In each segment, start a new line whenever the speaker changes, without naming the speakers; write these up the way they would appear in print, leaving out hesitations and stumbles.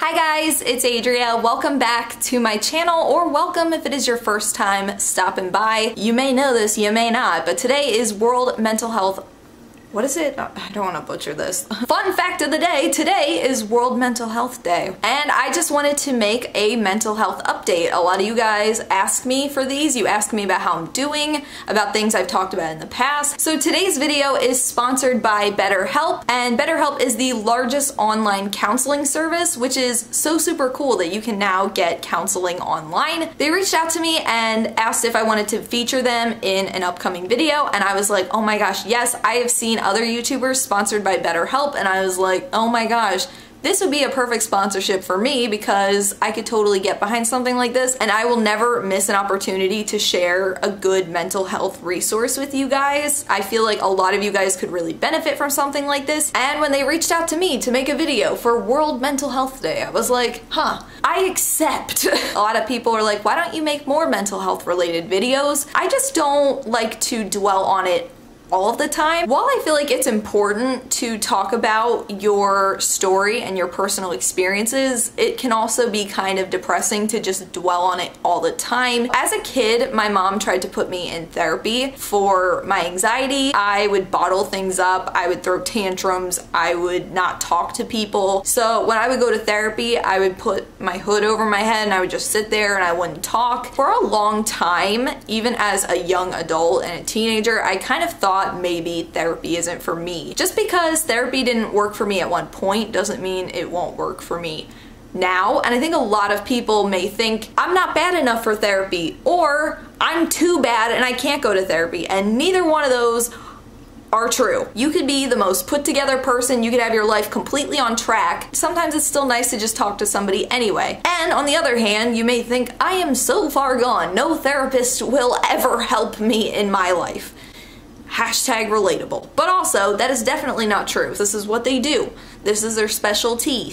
Hi guys, it's Adria. Welcome back to my channel, or welcome if it is your first time stopping by. You may know this, you may not, but today is World Mental Health. What is it? I don't want to butcher this. Fun fact of the day, today is World Mental Health Day. And I just wanted to make a mental health update. A lot of you guys ask me for these. You ask me about how I'm doing, about things I've talked about in the past. So today's video is sponsored by BetterHelp. And BetterHelp is the largest online counseling service, which is so super cool that you can now get counseling online. They reached out to me and asked if I wanted to feature them in an upcoming video. And I was like, oh my gosh, yes, I have seen other YouTubers sponsored by BetterHelp, and I was like, oh my gosh, this would be a perfect sponsorship for me because I could totally get behind something like this, and I will never miss an opportunity to share a good mental health resource with you guys. I feel like a lot of you guys could really benefit from something like this, and when they reached out to me to make a video for World Mental Health Day, I was like, huh, I accept. A lot of people are like, why don't you make more mental health related videos? I just don't like to dwell on it all of the time. While I feel like it's important to talk about your story and your personal experiences, it can also be kind of depressing to just dwell on it all the time. As a kid, my mom tried to put me in therapy for my anxiety. I would bottle things up, I would throw tantrums, I would not talk to people. So when I would go to therapy, I would put my hood over my head and I would just sit there and I wouldn't talk. For a long time, even as a young adult and a teenager, I kind of thought maybe therapy isn't for me. Just because therapy didn't work for me at one point doesn't mean it won't work for me now. And I think a lot of people may think I'm not bad enough for therapy, or I'm too bad and I can't go to therapy, and neither one of those are true. You could be the most put together person, you could have your life completely on track. Sometimes it's still nice to just talk to somebody anyway. And on the other hand, you may think, I am so far gone, no therapist will ever help me in my life. Hashtag relatable. But also, that is definitely not true. This is what they do. This is their specialty.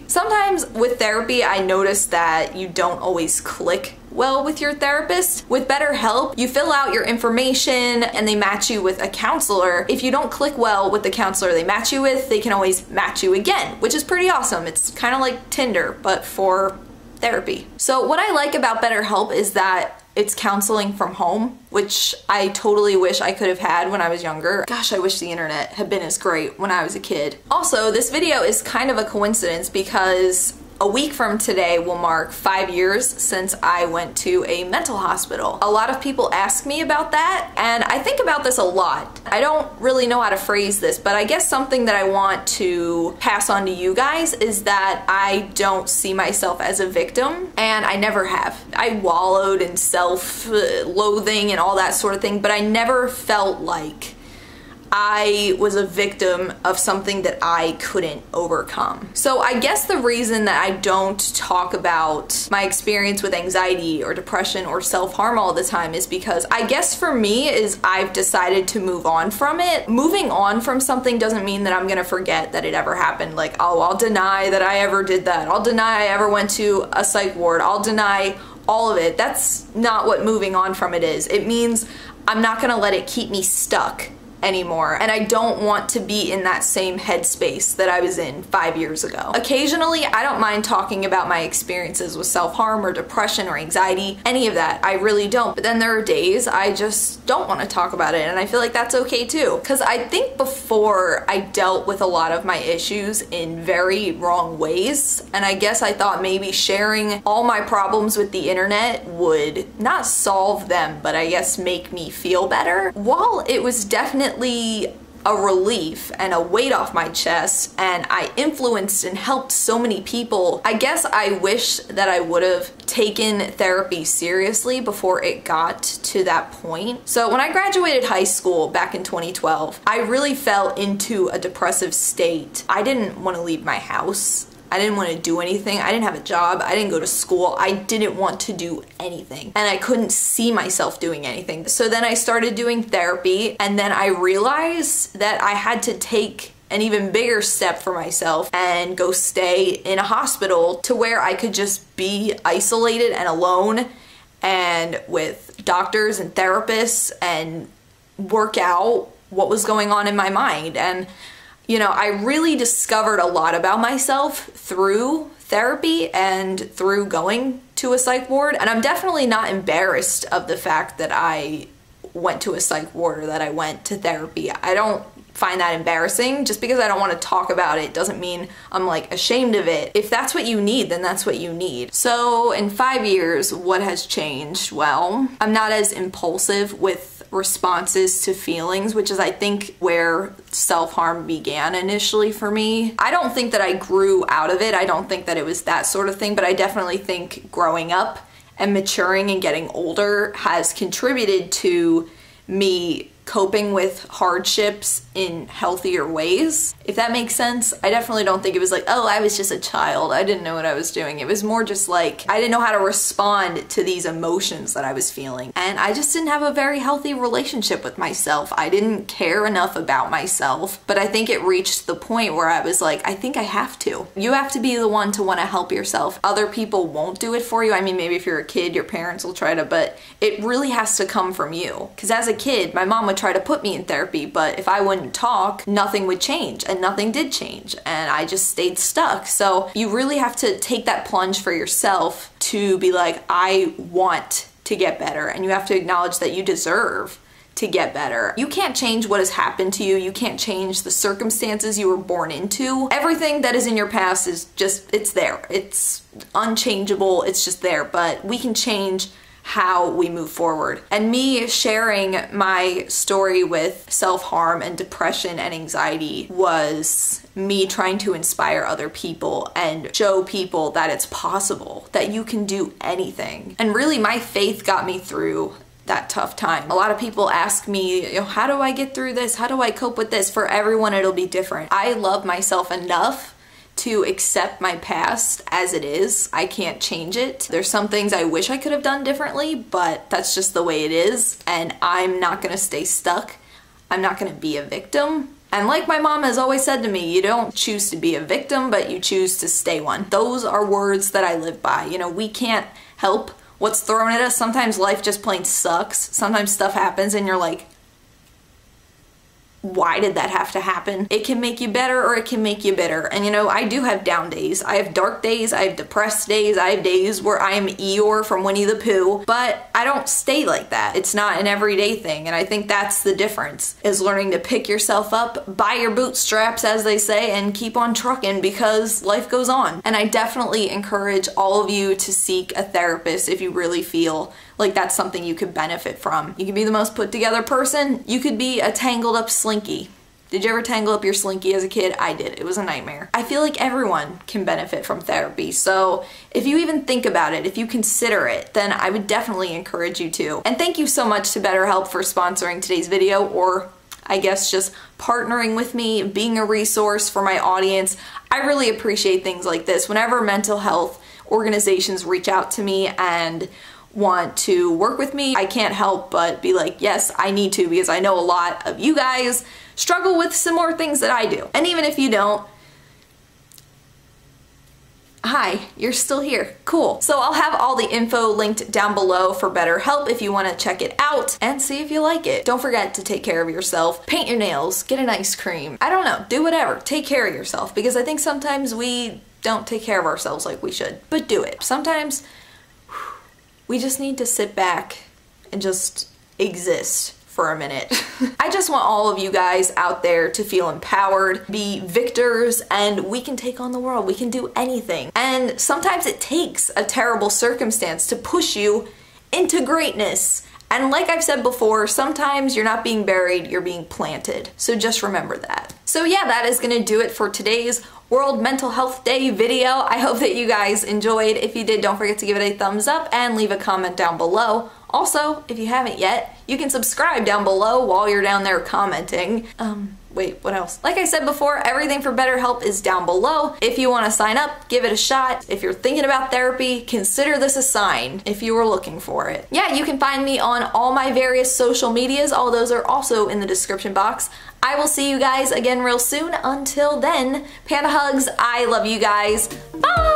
Sometimes with therapy, I notice that you don't always click well with your therapist. With BetterHelp, you fill out your information and they match you with a counselor. If you don't click well with the counselor they match you with, they can always match you again, which is pretty awesome. It's kind of like Tinder, but for therapy. So what I like about BetterHelp is that it's counseling from home, which I totally wish I could have had when I was younger. Gosh, I wish the internet had been as great when I was a kid. Also, this video is kind of a coincidence because a week from today will mark 5 years since I went to a mental hospital. A lot of people ask me about that, and I think about this a lot. I don't really know how to phrase this, but I guess something that I want to pass on to you guys is that I don't see myself as a victim, and I never have. I wallowed in self-loathing and all that sort of thing, but I never felt like I was a victim of something that I couldn't overcome. So I guess the reason that I don't talk about my experience with anxiety or depression or self-harm all the time is because I guess for me is I've decided to move on from it. Moving on from something doesn't mean that I'm gonna forget that it ever happened. Like, oh, I'll deny that I ever did that. I'll deny I ever went to a psych ward. I'll deny all of it. That's not what moving on from it is. It means I'm not gonna let it keep me stuck anymore, and I don't want to be in that same headspace that I was in 5 years ago. Occasionally, I don't mind talking about my experiences with self-harm or depression or anxiety, any of that. I really don't. But then there are days I just don't want to talk about it, and I feel like that's okay too. Because I think before I dealt with a lot of my issues in very wrong ways, and I guess I thought maybe sharing all my problems with the internet would not solve them, but I guess make me feel better. While it was definitely a relief and a weight off my chest, and I influenced and helped so many people, I guess I wish that I would have taken therapy seriously before it got to that point. So when I graduated high school back in 2012, I really fell into a depressive state. I didn't want to leave my house. I didn't want to do anything. I didn't have a job. I didn't go to school. I didn't want to do anything. And I couldn't see myself doing anything. So then I started doing therapy, and then I realized that I had to take an even bigger step for myself and go stay in a hospital to where I could just be isolated and alone and with doctors and therapists and work out what was going on in my mind. And You know, I really discovered a lot about myself through therapy and through going to a psych ward, and I'm definitely not embarrassed of the fact that I went to a psych ward or that I went to therapy. I don't find that embarrassing. Just because I don't want to talk about it doesn't mean I'm like ashamed of it. If that's what you need, then that's what you need. So in 5 years, what has changed? Well, I'm not as impulsive with responses to feelings, which is I think where self-harm began initially for me. I don't think that I grew out of it. I don't think that it was that sort of thing, but I definitely think growing up and maturing and getting older has contributed to me coping with hardships in healthier ways, if that makes sense. I definitely don't think it was like, oh, I was just a child, I didn't know what I was doing. It was more just like, I didn't know how to respond to these emotions that I was feeling. And I just didn't have a very healthy relationship with myself. I didn't care enough about myself, but I think it reached the point where I was like, I think I have to. You have to be the one to want to help yourself. Other people won't do it for you. I mean, maybe if you're a kid, your parents will try to, but it really has to come from you. Because as a kid, my mom would try to put me in therapy, but if I wouldn't talk, nothing would change, and nothing did change, and I just stayed stuck. So you really have to take that plunge for yourself to be like, I want to get better, and you have to acknowledge that you deserve to get better. You can't change what has happened to you. You can't change the circumstances you were born into. Everything that is in your past is just, it's there. It's unchangeable. It's just there, but we can change how we move forward. And me sharing my story with self-harm and depression and anxiety was me trying to inspire other people and show people that it's possible, that you can do anything. And really my faith got me through that tough time. A lot of people ask me, you know, how do I get through this? How do I cope with this? For everyone, it'll be different. I love myself enough to accept my past as it is. I can't change it. There's some things I wish I could have done differently, but that's just the way it is, and I'm not gonna stay stuck. I'm not gonna be a victim. And like my mom has always said to me, you don't choose to be a victim, but you choose to stay one. Those are words that I live by. You know, we can't help what's thrown at us. Sometimes life just plain sucks. Sometimes stuff happens and you're like, why did that have to happen? It can make you better or it can make you bitter. And you know, I do have down days. I have dark days, I have depressed days, I have days where I am Eeyore from Winnie the Pooh, but I don't stay like that. It's not an everyday thing, and I think that's the difference, is learning to pick yourself up by your bootstraps, as they say, and keep on trucking, because life goes on. And I definitely encourage all of you to seek a therapist if you really feel like that's something you could benefit from. You could be the most put together person. You could be a tangled up slinky. Did you ever tangle up your slinky as a kid? I did. It was a nightmare. I feel like everyone can benefit from therapy. So if you even think about it, if you consider it, then I would definitely encourage you to. And thank you so much to BetterHelp for sponsoring today's video, or I guess just partnering with me, being a resource for my audience. I really appreciate things like this. Whenever mental health organizations reach out to me and want to work with me, I can't help but be like, yes, I need to, because I know a lot of you guys struggle with similar things that I do. And even if you don't, hi, you're still here. Cool. So I'll have all the info linked down below for BetterHelp if you want to check it out and see if you like it. Don't forget to take care of yourself. Paint your nails, get an ice cream. I don't know, do whatever. Take care of yourself, because I think sometimes we don't take care of ourselves like we should, but do it. Sometimes we just need to sit back and just exist for a minute. I just want all of you guys out there to feel empowered, be victors, and we can take on the world. We can do anything. And sometimes it takes a terrible circumstance to push you into greatness. And like I've said before, sometimes you're not being buried, you're being planted. So just remember that. So yeah, that is gonna do it for today's World Mental Health Day video. I hope that you guys enjoyed. If you did, don't forget to give it a thumbs up and leave a comment down below. Also, if you haven't yet, you can subscribe down below while you're down there commenting. Wait, what else? Like I said before, everything for BetterHelp is down below. If you want to sign up, give it a shot. If you're thinking about therapy, consider this a sign if you were looking for it. Yeah, you can find me on all my various social medias. All those are also in the description box. I will see you guys again real soon. Until then, panda hugs. I love you guys. Bye!